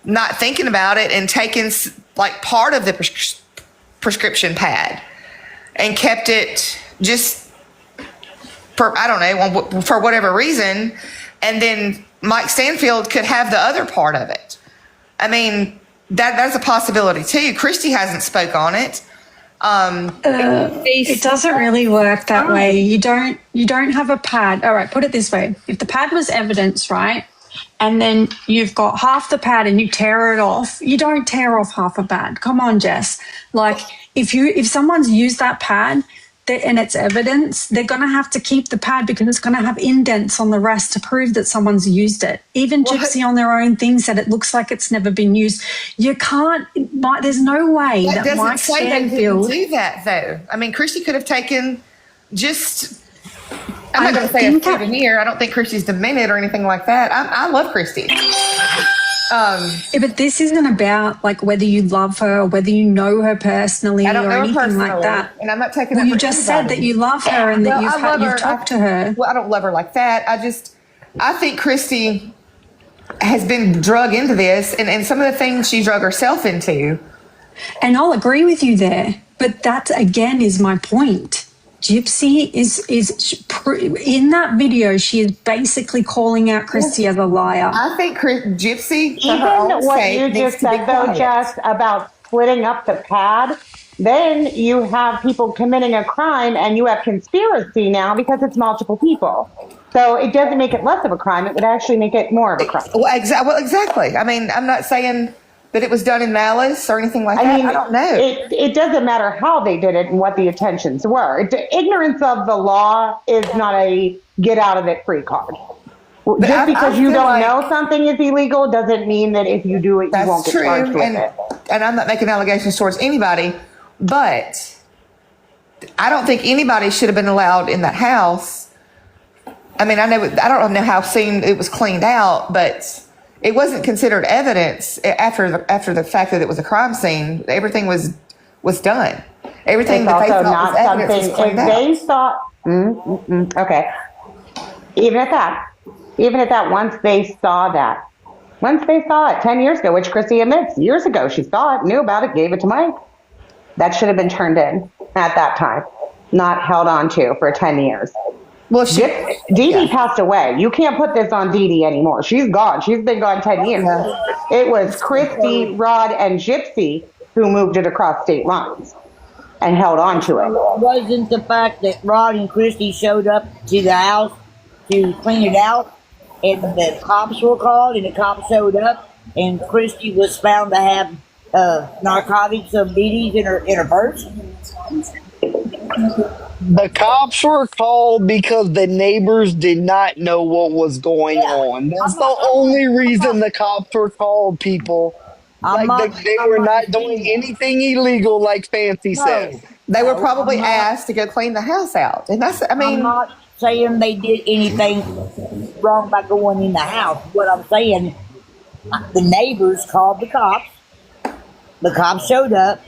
not thinking about it, and taken like part of the prescription pad and kept it just for, I don't know, for whatever reason. And then Mike Stanfield could have the other part of it. I mean, that's a possibility too. Christy hasn't spoke on it. It doesn't really work that way. You don't have a pad. All right, put it this way. If the pad was evidence, right? And then you've got half the pad and you tear it off. You don't tear off half a pad. Come on, Jess. Like if someone's used that pad and it's evidence, they're going to have to keep the pad because it's going to have indents on the rest to prove that someone's used it. Even Gypsy on their own thing said it looks like it's never been used. You can't, there's no way that Mike Stanfield do that though. I mean, Christy could have taken just, I'm not going to say a souvenir. I don't think Christy's demented or anything like that. I love Christy. Yeah, but this isn't about like whether you love her or whether you know her personally or anything like that. And I'm not taking. Well, you just said that you love her and that you've talked to her. Well, I don't love her like that. I think Christy has been drug into this, and some of the things she drug herself into. And I'll agree with you there, but that again is my point. Gypsy is in that video. She is basically calling out Christy as a liar. I think Gypsy, for even her own what sake, you needs just to be said, though, quiet. Jess, about splitting up the pad, then you have people committing a crime and you have conspiracy now because it's multiple people. So it doesn't make it less of a crime. It would actually make it more of a crime. Well, exactly. I mean, I'm not saying that it was done in malice or anything like that. I mean, I don't know. It doesn't matter how they did it and what the intentions were. Ignorance of the law is not a get out of it free card. Just because you don't know something is illegal doesn't mean that if you do it, you won't get charged with it. And I'm not making allegations towards anybody, but I don't think anybody should have been allowed in that house. I mean, I don't know how soon it was cleaned out, but it wasn't considered evidence after the fact that it was a crime scene. Everything was done. Everything that they thought was evidence was cleaned out. They thought, okay. Even at that, once they saw it 10 years ago, which Chrissy admits, years ago she saw it, knew about it, gave it to Mike. That should have been turned in at that time, not held on to for 10 years. Well, Dee Dee passed away. You can't put this on Dee Dee anymore. She's gone. She's been gone 10 years. It was Christy, Rod, and Gypsy who moved it across state lines and held on to it. Wasn't the fact that Rod and Christy showed up to the house to clean it out, and the cops were called, and the cops showed up, and Christy was found to have narcotics of Dee Dee's in her purse? The cops were called because the neighbors did not know what was going on. That's the only reason the cops were called, people. They were not doing anything illegal, like Fancy says. They were probably asked to go clean the house out. And I'm not saying they did anything wrong by going in the house. What I'm saying, the neighbors called the cops. The cops showed up.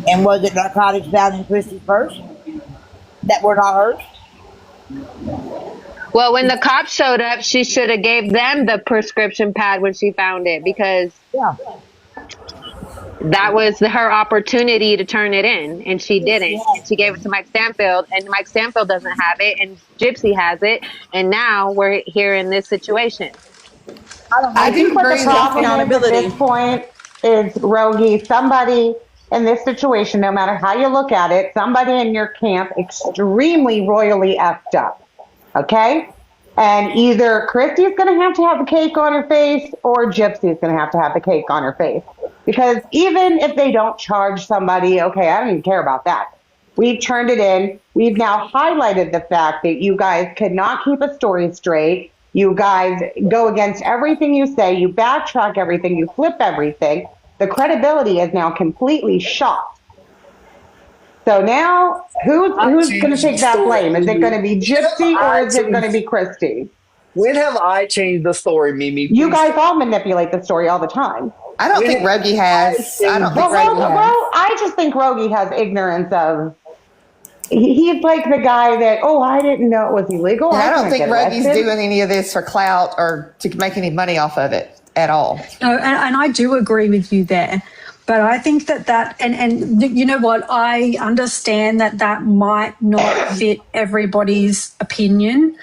And was it narcotics found in Christy's purse that were not hers? Well, when the cops showed up, she should have gave them the prescription pad when she found it, because that was her opportunity to turn it in, and she didn't. And she gave it to Mike Stanfield, and Mike Stanfield doesn't have it, and Gypsy has it, and now we're here in this situation. I think what the problem is at this point is, Rogie, somebody in this situation, no matter how you look at it, somebody in your camp extremely royally effed up. Okay? And either Christy's going to have the cake on her face, or Gypsy's going to have the cake on her face. Because even if they don't charge somebody, okay, I don't even care about that. We've turned it in. We've now highlighted the fact that you guys could not keep a story straight. You guys go against everything you say. You backtrack everything. You flip everything. The credibility is now completely shot. So now, who's going to take that blame? Is it going to be Gypsy or is it going to be Christy? When have I changed the story, Mimi? You guys all manipulate the story all the time. I don't think Rogie has. I just think Rogie has ignorance of. He's like the guy that, I didn't know it was illegal. I don't think Rogie's doing any of this for clout or to make any money off of it at all. No, and I do agree with you there. But I think that and you know what, I understand that might not fit everybody's opinion.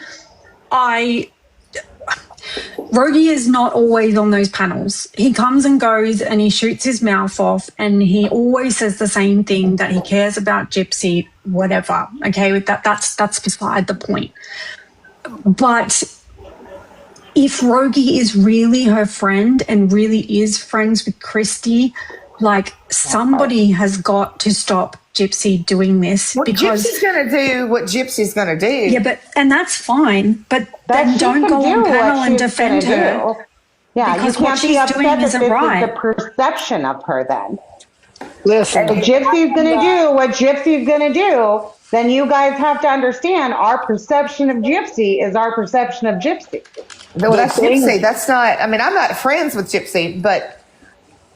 Rogie is not always on those panels. He comes and goes and he shoots his mouth off, and he always says the same thing, that he cares about Gypsy, whatever. Okay, with that's beside the point. But if Rogie is really her friend and really is friends with Christy, like, somebody has got to stop Gypsy doing this, because Gypsy's going to do what Gypsy's going to do. Yeah, and that's fine. But then don't go on panel and defend her. Yeah, because you what can't be she's upset doing that isn't this right. is the perception of her. Then, listen, if Gypsy's going to do what Gypsy's going to do, then you guys have to understand our perception of Gypsy is our perception of Gypsy. Well, that's Gypsy. That's not. I mean, I'm not friends with Gypsy, but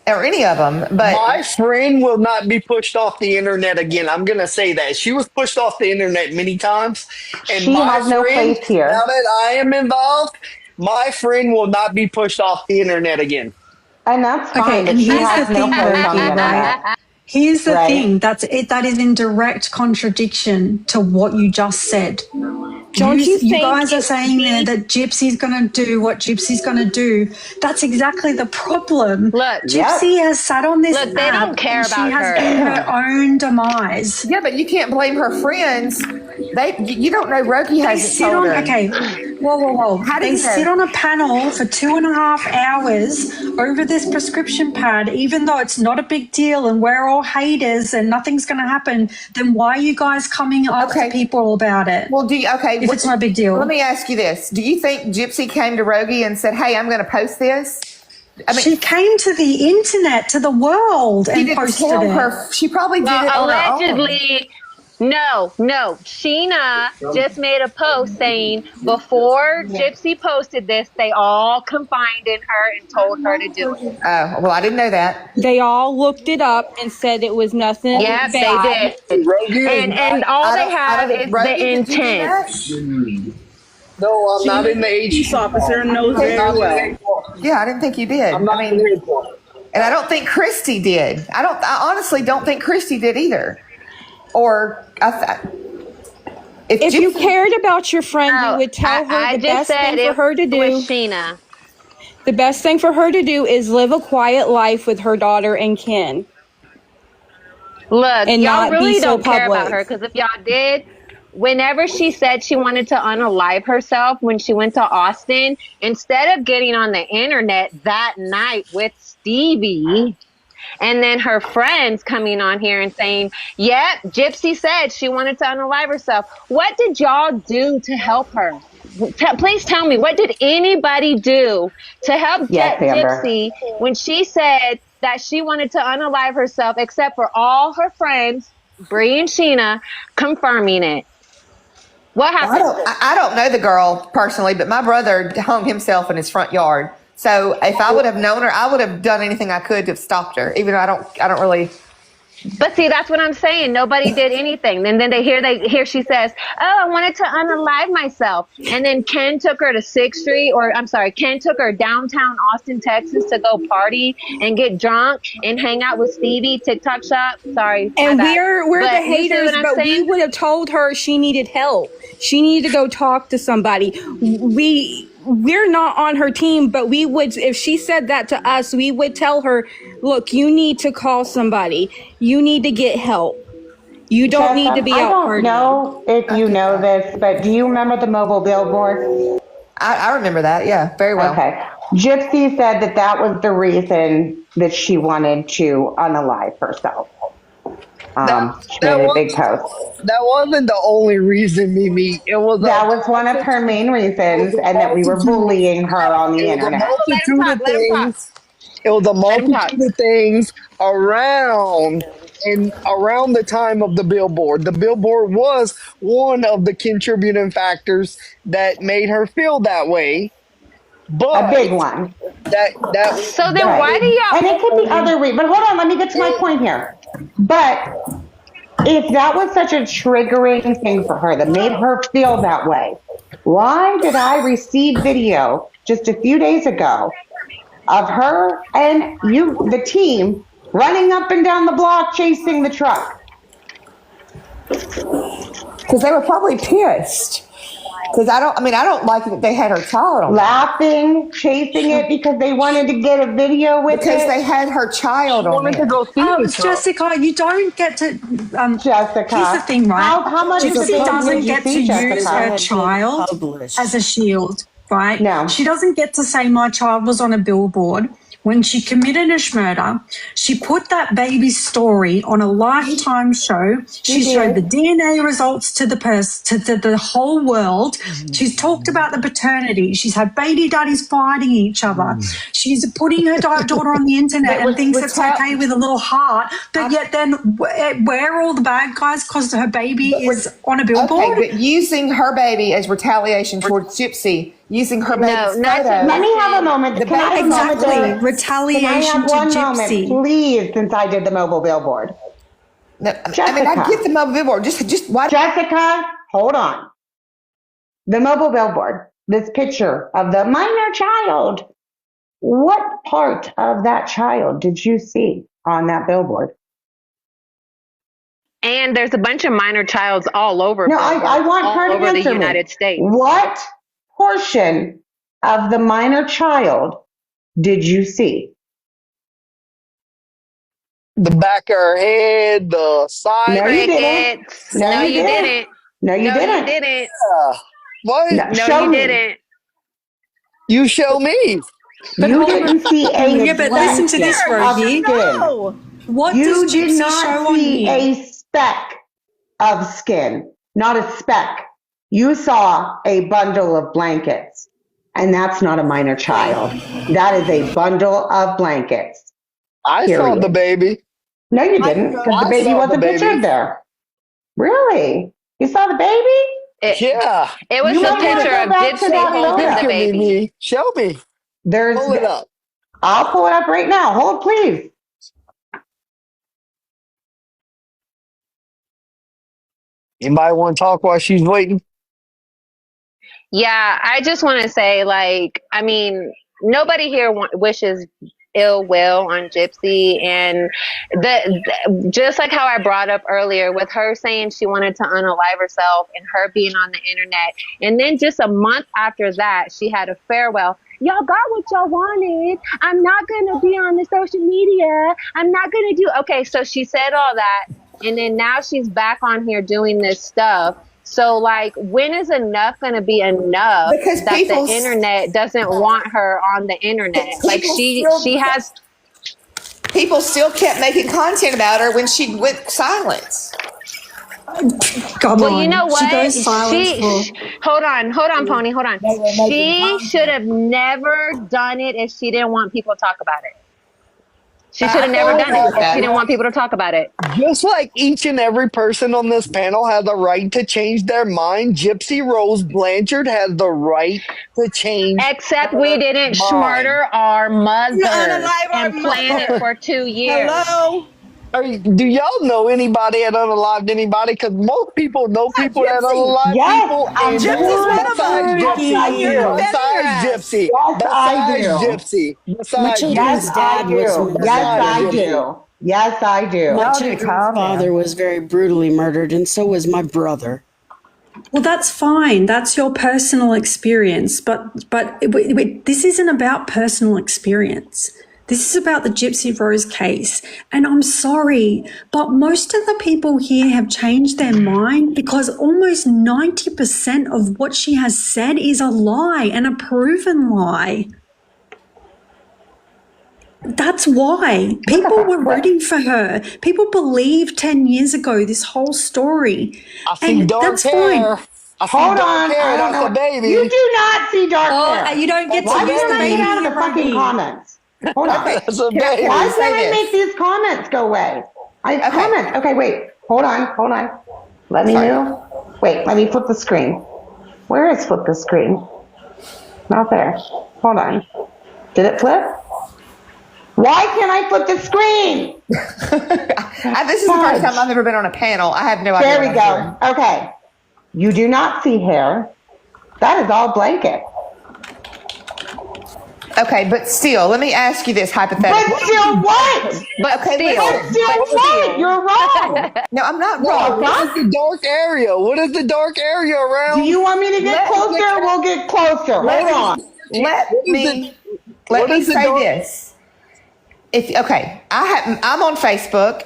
or any of them. But my friend will not be pushed off the internet again. I'm going to say that. She was pushed off the internet many times. And She my has no friend, place here. now that I am involved, my friend will not be pushed off the internet again. And that's fine, Okay, but and she here's has the no thing, place on the Berkey, internet. right? Here's the Right. thing. That is in direct contradiction to what you just said. Don't you You think guys are it's saying there that Gypsy's going to do what Gypsy's going to do. That's exactly the problem. Look, Gypsy has sat on this look, they app don't care and she about has her. been her own demise. yeah, but you can't blame her friends. You don't know. Rogie They hasn't sit told on, her. okay, whoa. How do They you know? sit on a panel for 2.5 hours over this prescription pad, even though it's not a big deal and we're all haters and nothing's going to happen. Then why are you guys coming up to people about it? Well, if it's not a big deal? Let me ask you this: do you think Gypsy came to Rogie and said, "Hey, I'm going to post this"? I mean, she came to the internet, to the world, and posted it. She probably did it on her own. Allegedly. No. Sheena just made a post saying before Gypsy posted this, they all confided in her and told her to do it. Oh, well, I didn't know that. They all looked it up and said it was nothing Yep, bad. they did. And all they have is the intent. No, I'm not in the age. Police officer knows very well. Yeah, I didn't think you did. And I don't think Christy did. I honestly don't think Christy did either. Or if you cared about your friend, you would tell her the best thing for her to do. Sheena. The best thing for her to do is live a quiet life with her daughter and kin. Look, and y'all not really be so don't care public. about her, because if y'all did, whenever she said she wanted to unalive herself when she went to Austin, instead of getting on the internet that night with Stevie and then her friends coming on here and saying, yep, Gypsy said she wanted to unalive herself. What did y'all do to help her? Please tell me, what did anybody do to help Gypsy when she said that she wanted to unalive herself, except for all her friends, Bree and Sheena, confirming it? What happened? I don't know the girl personally, but my brother hung himself in his front yard. So if I would have known her, I would have done anything I could to have stopped her, even though I don't really. But see, that's what I'm saying. Nobody did anything. And then here she says, oh, I wanted to unalive myself. And then Ken took her to 6th Street, Ken took her downtown Austin, Texas to go party and get drunk and hang out with Stevie, TikTok shop. Sorry. And we're the But you see haters, what I'm but we saying? would have told her she needed help. She needed to go talk to somebody. We're not on her team, but we would, if she said that to us, we would tell her, look, you need to call somebody. You need to get help. You don't need to be out partying. I don't know if you know this, but do you remember the mobile billboard? I remember that, yeah, very well. Okay. Gypsy said that was the reason that she wanted to unalive herself. She made a big post. That wasn't the only reason, Mimi. That was one of her main reasons, and that we were bullying her on the internet. It was a multitude of things around the time of the billboard. The billboard was one of the contributing factors that made her feel that way. But a big one. So then why do y'all? And it could be other reasons. But hold on, let me get to my point here. But if that was such a triggering thing for her that made her feel that way, why did I receive video just a few days ago of her and the team, running up and down the block chasing the truck? Because they were probably pissed. Because I don't like that they had her child on laughing, chasing it because they wanted to get a video with because they had her child on it. Jessica, you don't get to. Jessica, here's the thing, right? How much Gypsy doesn't get to use her child as a shield, right? No, she doesn't get to say my child was on a billboard. When she committed a murder, she put that baby's story on a Lifetime show. She showed the DNA results to the whole world. She's talked about the paternity. She's had baby daddies fighting each other. She's putting her daughter on the internet and thinks it's okay with a little heart. But yet then where are all the bad guys because her baby is on a billboard? Okay, but using her baby as retaliation towards Gypsy using her No, baby's not photo. to Let me have a moment. Can I have a moment? Exactly. Can I Retaliation have to one moment, Gypsy. please, since I did the mobile billboard? No, I mean, I get the mobile billboard. Just watch. Jessica, hold on. The mobile billboard, this picture of the minor child. What part of that child did you see on that billboard? And there's a bunch of minor childs all over. No, I want her to all over the answer me. United States. What portion of the minor child did you see? The back of her head, the side. No, you didn't. Crickets. No, you didn't. No, you didn't. didn't. What? No, show you me. didn't. You show me. You didn't see a Yeah, but listen to this, Rosie. skin. What You does did Gypsy not show on see here? a speck of skin, not a speck. You saw a bundle of blankets, and that's not a minor child. That is a bundle of blankets. I saw the baby. No, you didn't, because the I baby saw the wasn't baby. pictured there. Really? You saw the baby? Yeah. It was You a might wanna picture go of back to Gypsy that holding the photo. baby. Show me. There's. Pull it up. I'll pull it up right now. Hold, please. Anybody want to talk while she's waiting? Yeah, I just want to say, like, I mean, nobody here wishes ill will on Gypsy, and just like how I brought up earlier with her saying she wanted to unalive herself and her being on the internet, and then just a month after that, she had a farewell. Y'all got what y'all wanted. I'm not gonna be on the social media. I'm not gonna do. Okay, so she said all that, and then now she's back on here doing this stuff. So, like, when is enough going to be enough Because that the internet doesn't want her on the internet? Like, she has. People still kept making content about her when she went silent. Come Well, on. you know what? She goes silent Hold on, Pony, hold on. She should have never done it if she didn't want people to talk about it. She should have never done it if she didn't want people to talk about it. Just like each and every person on this panel has the right to change their mind, Gypsy Rose Blanchard has the right to change. Except we didn't murder our mother and plan it for 2 years. Hello? Do y'all know anybody that unalived anybody? Because most people know people that unalived people. And Gypsy's one of them. Besides Gypsy. My children's dad was. Yes, I do. Yes, I do. My children's father was very brutally murdered, and so was my brother. Well, that's fine. That's your personal experience. But this isn't about personal experience. This is about the Gypsy Rose case. And I'm sorry, but most of the people here have changed their mind because almost 90% of what she has said is a lie and a proven lie. That's why people were rooting for her. People believed 10 years ago this whole story. I see and dark that's hair. fine. Hold on. Hair. That's a baby. You do not see dark hair. You don't get to use the baby out of the fucking comments. Hold on. That's a baby. Why can't I make these comments go away? Comments. Okay, wait. Hold on. Let me move. Wait, let me flip the screen. Where is flip the screen? Not there. Hold on. Did it flip? Why can't I flip the screen? This is the first time I've ever been on a panel. I have no idea. There we go. Okay. You do not see hair. That is all blanket. Okay, but still, let me ask you this hypothetically. But still what? But still what? You're wrong. No, I'm not No, wrong. what is the dark area? What is the dark area around? Do you want me to get closer? We'll get closer. Hold on. Let me say this. I'm on Facebook,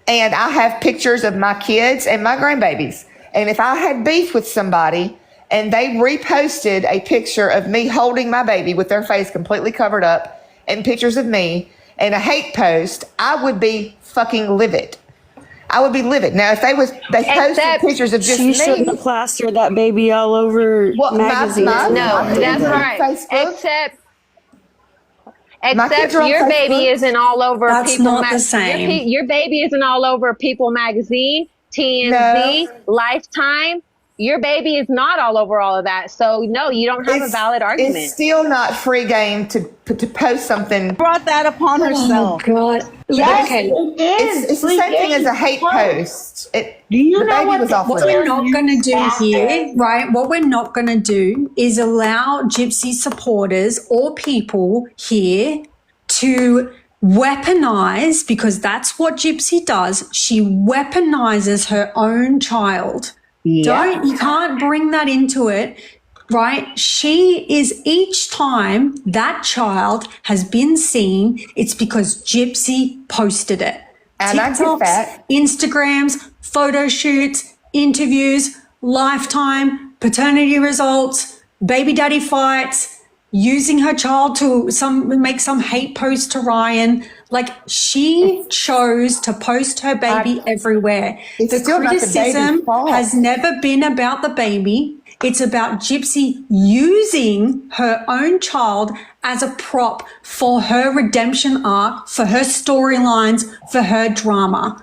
and I have pictures of my kids and my grandbabies. And if I had beef with somebody and they reposted a picture of me holding my baby with their face completely covered up and pictures of me and a hate post, I would be fucking livid. I would be livid. Now, if they posted pictures of just she me. She shouldn't have plastered that baby all over magazines. No, that's right. Facebook. Except your baby isn't all over That's People not the same. Your baby isn't all over People Magazine, TMZ, Lifetime. your baby is not all over all of that. So no, you don't have a valid argument. It's still not free game to post something. Brought that upon herself. Oh God. Yes, Okay. it is. It's the same thing as a hate post. Do you know what we're not going to do here, right? What we're not going to do is allow Gypsy supporters or people here to weaponize, because that's what Gypsy does. She weaponizes her own child. Yeah. You can't bring that into it, right? She is, each time that child has been seen, it's because Gypsy posted it. And I get that. Instagrams, photo shoots, interviews, Lifetime, paternity results, baby daddy fights, using her child to make some hate post to Ryan. Like, she chose to post her baby everywhere. The criticism has never been about the baby. It's about Gypsy using her own child as a prop for her redemption arc, for her storylines, for her drama.